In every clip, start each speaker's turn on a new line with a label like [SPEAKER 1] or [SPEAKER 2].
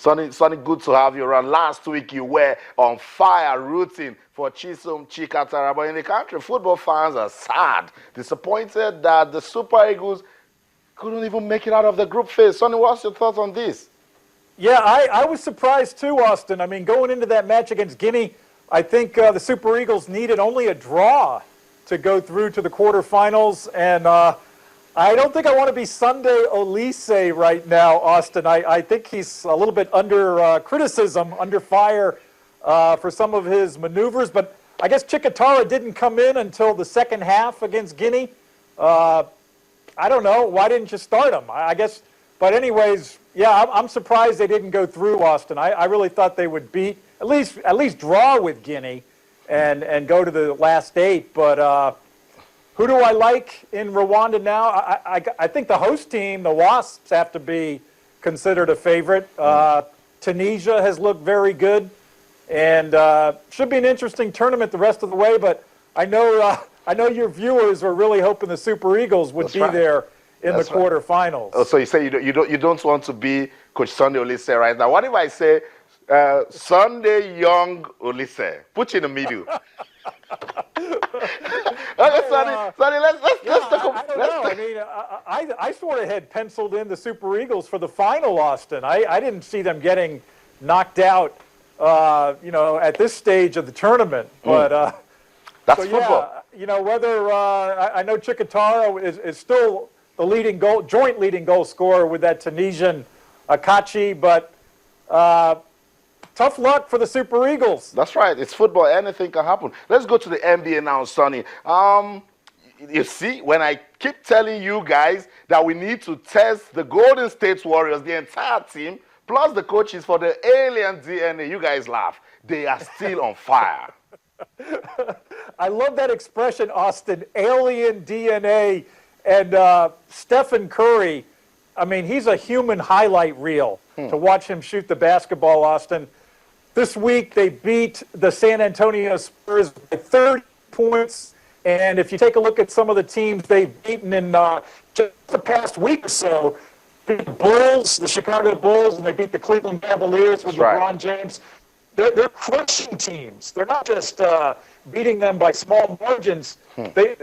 [SPEAKER 1] Sonny, good to have you around. Last week you were on fire rooting for Chisom Chikatara, but in the country, football fans are sad, disappointed that the Super Eagles couldn't even make it out of the group phase. Sonny, what's your thoughts on this?
[SPEAKER 2] Yeah, I was surprised too, Austin. I mean, going into that match against Guinea, I think the Super Eagles needed only a draw to go through to the quarterfinals, and I don't think I want to be Sunday Oliseh right now, Austin. I think he's a little bit under criticism, under fire for some of his maneuvers, but I guess Chikatara didn't come in until the second half against Guinea. I don't know. Why didn't you start him? I guess, but anyways, yeah, I'm surprised they didn't go through, Austin. I really thought they would beat, at least draw with Guinea and go to the last 8, but who do I like in Rwanda now? I think the host team, the Wasps, have to be considered a favorite. Tunisia has looked very good, and should be an interesting tournament the rest of the way. But I know your viewers were really hoping the Super Eagles would there in the quarterfinals.
[SPEAKER 1] Oh, so you say you don't want to be Coach Sunday Oliseh right now? What if I say Sunday Young Oliseh? Put you in the middle. Okay, Sonny, let's talk about.
[SPEAKER 2] I mean, I sort of had penciled in the Super Eagles for the final, Austin. I didn't see them getting knocked out, at this stage of the tournament. But
[SPEAKER 1] that's football.
[SPEAKER 2] Yeah, whether I know Chikatara is still the joint leading goal scorer with that Tunisian Akachi, but tough luck for the Super Eagles.
[SPEAKER 1] That's right. It's football. Anything can happen. Let's go to the NBA now, Sonny. You see, when I keep telling you guys that we need to test the Golden State Warriors, the entire team, plus the coaches for the alien DNA, you guys laugh. They are still on fire.
[SPEAKER 2] I love that expression, Austin, alien DNA. And Stephen Curry, I mean, he's a human highlight reel to watch him shoot the basketball, Austin. This week, they beat the San Antonio Spurs by 30 points. And if you take a look at some of the teams they've beaten in just the past week or so, the Bulls, the Chicago Bulls, and they beat the Cleveland Cavaliers with LeBron James. They're crushing teams. They're not just beating them by small margins. They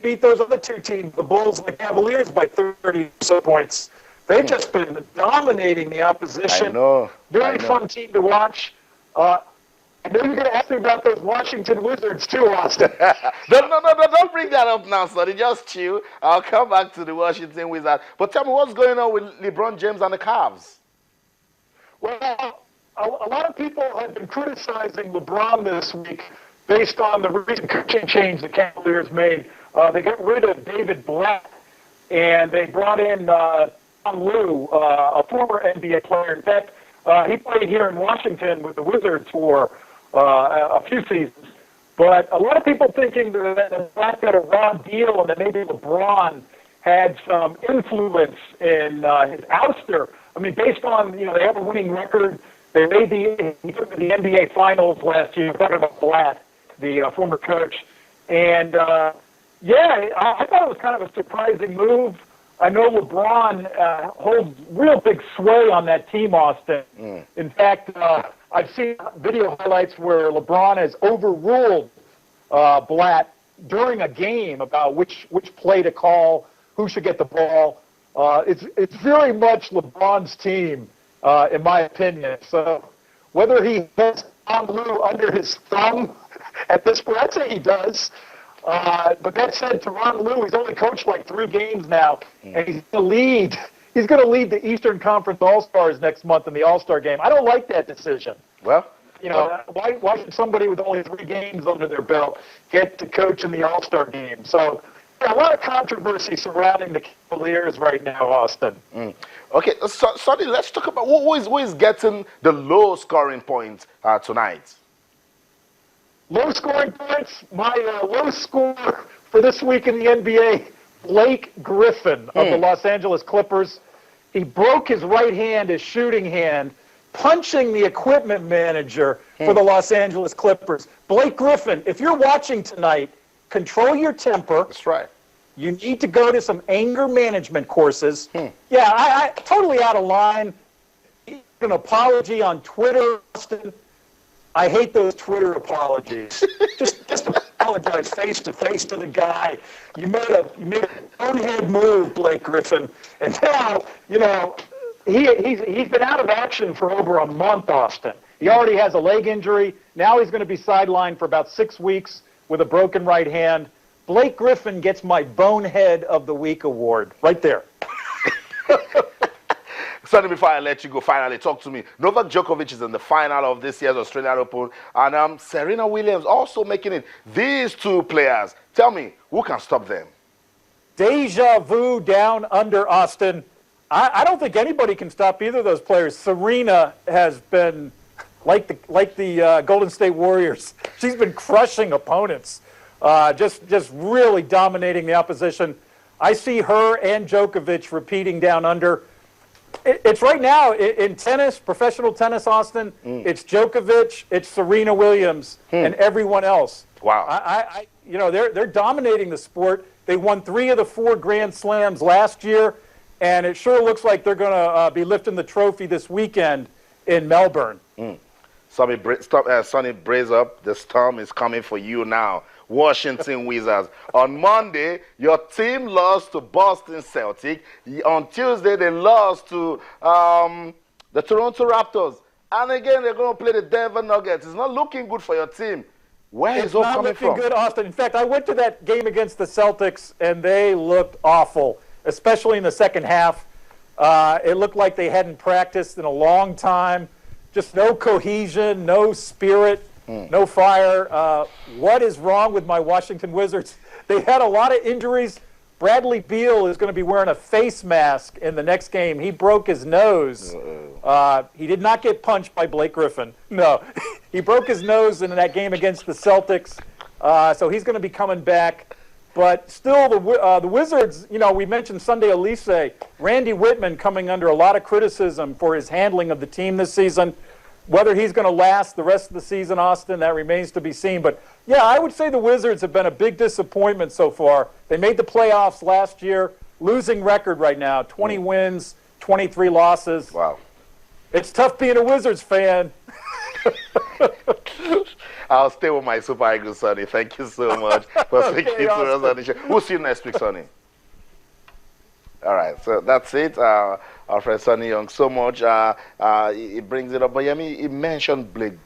[SPEAKER 2] beat those other two teams, the Bulls and the Cavaliers, by 30 or so points. They've just been dominating the opposition.
[SPEAKER 1] I know.
[SPEAKER 2] Very fun team to watch. I know you're going to ask me about those Washington Wizards too, Austin.
[SPEAKER 1] No, don't bring that up now, Sonny. Just chill. I'll come back to the Washington Wizards. But tell me, what's going on with LeBron James and the Cavs?
[SPEAKER 2] Well, a lot of people have been criticizing LeBron this week based on the recent coaching change the Cavaliers made. They got rid of David Blatt, and they brought in John Lue, a former NBA player. In fact, he played here in Washington with the Wizards for a few seasons. But a lot of people thinking that Blatt got a raw deal and that maybe LeBron had some influence in his ouster. I mean, based on, they have a winning record. They made the NBA Finals last year. I'm talking about Blatt, the former coach. And, I thought it was kind of a surprising move. I know LeBron holds real big sway on that team, Austin. In fact, I've seen video highlights where LeBron has overruled Blatt during a game about which play to call, who should get the ball. It's very much LeBron's team, in my opinion. So whether he has John Lue under his thumb at this point, I'd say he does. But that said, Tyronn Lue, he's only coached like 3 games now, and he's going to lead. He's going to lead the Eastern Conference All-Stars next month in the All-Star game. I don't like that decision.
[SPEAKER 1] Well,
[SPEAKER 2] why should somebody with only 3 games under their belt get to coach in the All-Star game? So, a lot of controversy surrounding the Cavaliers right now, Austin.
[SPEAKER 1] Okay, Sonny, let's talk about who is getting the low-scoring points tonight.
[SPEAKER 2] Low scoring points. My low score for this week in the NBA, Blake Griffin of the Los Angeles Clippers. He broke his right hand, his shooting hand, punching the equipment manager for the Los Angeles Clippers. Blake Griffin, if you're watching tonight, control your temper.
[SPEAKER 1] That's right.
[SPEAKER 2] You need to go to some anger management courses. Yeah, I totally out of line. an apology on Twitter, Austin. I hate those Twitter apologies. just apologize face to face to the guy. You made a bonehead move, Blake Griffin, and now he's been out of action for over a month, Austin. He already has a leg injury. Now he's going to be sidelined for about 6 weeks with a broken right hand. Blake Griffin gets my Bonehead of the Week award right there.
[SPEAKER 1] Sonny, before I let you go, finally, talk to me. Novak Djokovic is in the final of this year's Australian Open, and Serena Williams also making it. These two players, tell me, who can stop them?
[SPEAKER 2] Deja vu down under, Austin. I don't think anybody can stop either of those players. Serena has been like the Golden State Warriors. She's been crushing opponents, just really dominating the opposition. I see her and Djokovic repeating down under. It's right now in tennis, professional tennis, Austin. It's Djokovic, it's Serena Williams, and everyone else.
[SPEAKER 1] Wow.
[SPEAKER 2] They're dominating the sport. They won 3 of the 4 Grand Slams last year, and it sure looks like they're going to be lifting the trophy this weekend in Melbourne.
[SPEAKER 1] Sonny, brace up. The storm is coming for you now. Washington Wizards. On Monday, your team lost to Boston Celtics. On Tuesday, they lost to the Toronto Raptors. And again, they're going to play the Denver Nuggets. It's not looking good for your team. Where is all coming from?
[SPEAKER 2] It's not looking good, Austin. In fact, I went to that game against the Celtics, and they looked awful, especially in the second half. It looked like they hadn't practiced in a long time. Just no cohesion, no spirit. No fire. What is wrong with my Washington Wizards? They had a lot of injuries. Bradley Beal is going to be wearing a face mask in the next game. He broke his nose. He did not get punched by Blake Griffin. No. He broke his nose in that game against the Celtics. So he's going to be coming back. But still, the Wizards, we mentioned Sunday Oliseh. Randy Whitman coming under a lot of criticism for his handling of the team this season. Whether he's going to last the rest of the season, Austin, that remains to be seen. But, yeah, I would say the Wizards have been a big disappointment so far. They made the playoffs last year, losing record right now, 20 wins, 23 losses.
[SPEAKER 1] Wow.
[SPEAKER 2] It's tough being a Wizards fan.
[SPEAKER 1] I'll stay with my Super Eagles, Sonny. Thank you so much for speaking to us on the show. We'll see you next week, Sonny. All right, so that's it. Our friend Sonny Young, so much. He brings it up. But Yemi, he mentioned Blake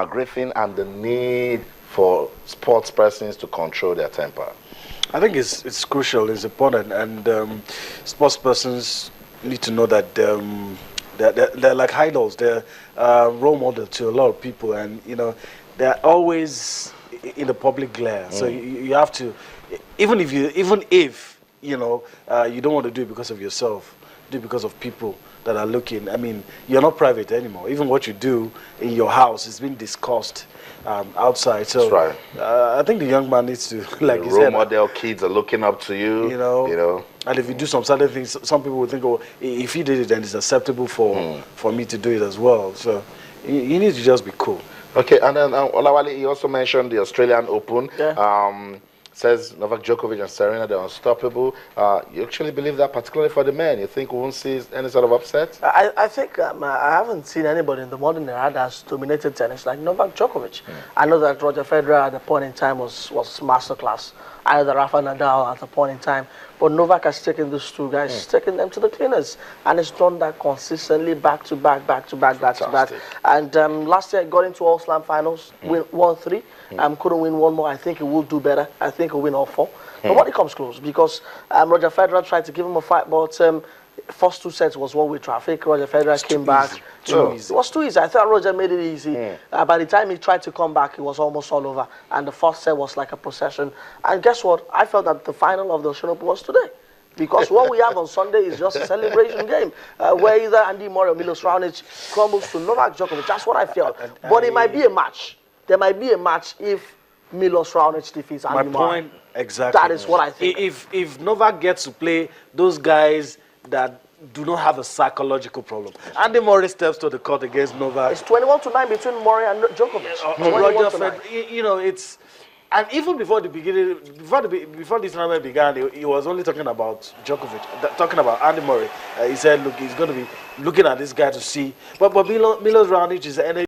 [SPEAKER 1] Griffin and the need for sports persons to control their temper.
[SPEAKER 3] I think it's crucial, it's important, and sports persons need to know that they're like idols. They're role model to a lot of people, and they're always in the public glare. So you have to, even if you don't want to do it because of yourself, do it because of people that are looking. I mean, you're not private anymore. Even what you do in your house is being discussed outside. So
[SPEAKER 1] that's right.
[SPEAKER 3] I think the young man needs to, like you said,
[SPEAKER 1] role model kids are looking up to you.
[SPEAKER 3] And if you do some certain things, some people will think, oh, if he did it, then it's acceptable for me to do it as well. So you need to just be cool.
[SPEAKER 1] Okay, and then Olawale, he also mentioned the Australian Open. Yeah. Says Novak Djokovic and Serena, they're unstoppable. You actually believe that, particularly for the men? You think we won't see any sort of upset?
[SPEAKER 4] I think I haven't seen anybody in the modern era that's dominated tennis like Novak Djokovic. I know that Roger Federer at the point in time was masterclass. I know that Rafa Nadal at the point in time. But Novak has taken those two guys, taken them to the cleaners. And he's done that consistently back to back. And last year, got into all Slam finals, won 3. Couldn't win one more. I think he will do better. I think he'll win all 4. Nobody comes close because Roger Federer tried to give him a fight, but first 2 sets was one-way traffic. Roger Federer came back. It was too easy. I thought Roger made it easy. By the time he tried to come back, it was almost all over. And the first set was like a procession. And guess what? I felt that the final of the Australian Open was today. Because what we have on Sunday is just a celebration game where either Andy Murray or Milos Raonic crumbles to Novak Djokovic. That's what I felt. But it might be a match. There might be a match if Milos Raonic defeats Andy Murray.
[SPEAKER 3] My point, exactly.
[SPEAKER 4] That is what I think.
[SPEAKER 3] If Novak gets to play those guys that do not have a psychological problem. Andy Murray steps to the court against Novak.
[SPEAKER 4] It's 21-9 between Murray and Djokovic.
[SPEAKER 3] Roger Federer, And even before the beginning, before this tournament began, he was only talking about Djokovic, talking about Andy Murray. He said, look, he's going to be looking at this guy to see. But Milos Raonic is the energy.